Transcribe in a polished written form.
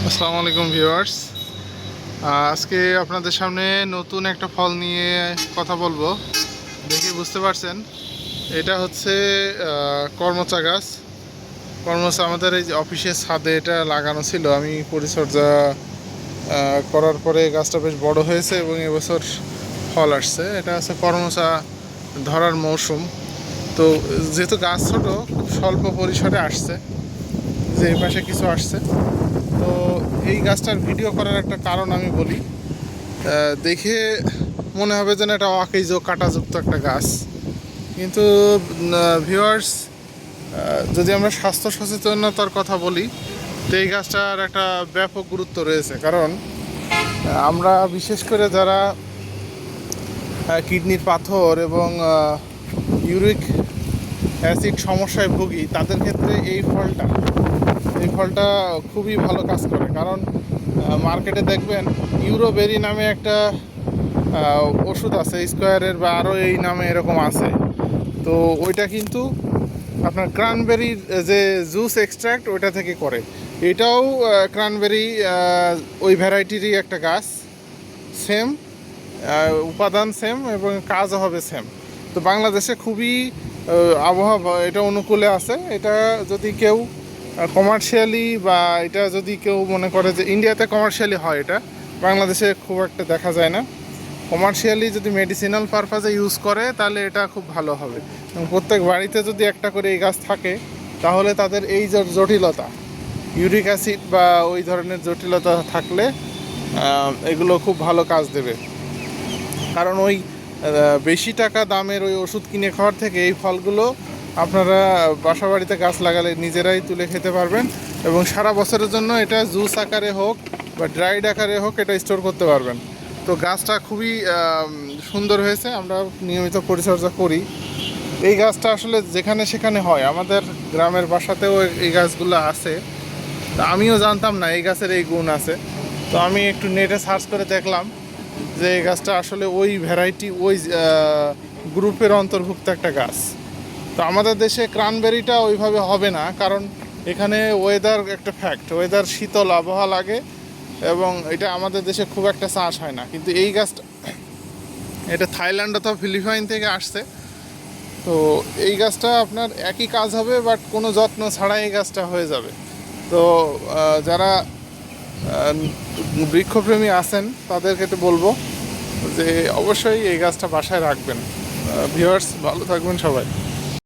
আসসালামু আলাইকুম ভিউয়ার্স। আজকে আপনাদের সামনে নতুন একটা ফল নিয়ে কথা বলবো। দেখে বুঝতে পারছেন এটা হচ্ছে কর্মচা গাছ। কর্মচা আমাদের এই যে অফিসের ছাদে এটা লাগানো ছিল। আমি পরিচর্যা করার পরে গাছটা বেশ বড় হয়েছে এবং এবছর ফল আসছে। এটা হচ্ছে কর্মচা ধরার মৌসুম। তো যেহেতু গাছ ছোট, খুব স্বল্প পরিসরে আসছে, যে এই পাশে কিছু আসছে। তো এই গাছটার ভিডিও করার একটা কারণ আমি বলি। দেখে মনে হবে যেন এটা অকেজ কাঁটাযুক্ত একটা গাছ, কিন্তু ভিউয়ার্স, যদি আমরা স্বাস্থ্য সচেতনতার কথা বলি, তো এই গাছটার একটা ব্যাপক গুরুত্ব রয়েছে। কারণ আমরা বিশেষ করে যারা কিডনির পাথর এবং ইউরিক অ্যাসিড সমস্যায় ভুগি, তাদের ক্ষেত্রে এই ফলটা খুবই ভালো কাজ করে। কারণ মার্কেটে দেখবেন ইউরোবেরি নামে একটা ওষুধ আছে, স্কোয়ারের বা আরও এই নামে এরকম আছে। তো ওইটা কিন্তু আপনার ক্রানবেরির যে জুস এক্সট্র্যাক্ট ওইটা থেকে করে। এটাও ক্রানবেরি ওই ভ্যারাইটিরই একটা গাছ, সেম উপাদান সেম এবং কাজও হবে সেম। তো বাংলাদেশে খুবই আবহাওয়া এটা অনুকূলে আছে। এটা যদি কেউ কমার্শিয়ালি বা এটা যদি কেউ মনে করে যে ইন্ডিয়াতে কমার্শিয়ালি হয়, এটা বাংলাদেশে খুব একটা দেখা যায় না। কমার্শিয়ালি যদি মেডিসিনাল পারপাসে ইউজ করে তাহলে এটা খুব ভালো হবে। এবং প্রত্যেক বাড়িতে যদি একটা করে এই গাছ থাকে, তাহলে তাদের এই যে জটিলতা, ইউরিক অ্যাসিড বা ওই ধরনের জটিলতা থাকলে এগুলো খুব ভালো কাজ দেবে। কারণ ওই বেশি টাকা দামের ওই ওষুধ কিনে খাওয়ার থেকে এই ফলগুলো আপনারা বাসা বাড়িতে গাছ লাগালে নিজেরাই তুলে খেতে পারবেন এবং সারা বছরের জন্য এটা জুস আকারে হোক বা ড্রাইড আকারে হোক এটা স্টোর করতে পারবেন। তো গাছটা খুবই সুন্দর হয়েছে। আমরা নিয়মিত পরিচর্যা করি। এই গাছটা আসলে যেখানে সেখানে হয়, আমাদের গ্রামের বাসাতেও এই গাছগুলো আছে। তা আমিও জানতাম না এই গাছের এই গুণ আছে। তো আমি একটু নেটে সার্চ করে দেখলাম যে এই গাছটা আসলে ওই ভ্যারাইটি, ওই গ্রুপের অন্তর্ভুক্ত একটা গাছ। তো আমাদের দেশে ক্রানবেরিটা ওইভাবে হবে না, কারণ এখানে ওয়েদার একটা ফ্যাক্ট, ওয়েদার শীতল আবহাওয়া লাগে এবং এটা আমাদের দেশে খুব একটা চাষ হয় না। কিন্তু এই গাছটা এটা থাইল্যান্ড অথবা ফিলিপাইন থেকে আসছে। তো এই গাছটা আপনার একই কাজ হবে, বাট কোনো যত্ন ছাড়াই এই গাছটা হয়ে যাবে। তো যারা বৃক্ষপ্রেমী আছেন তাদেরকে একটু বলবো যে অবশ্যই এই গাছটা বাসায় রাখবেন। ভিউয়ার্স, ভালো থাকবেন সবাই।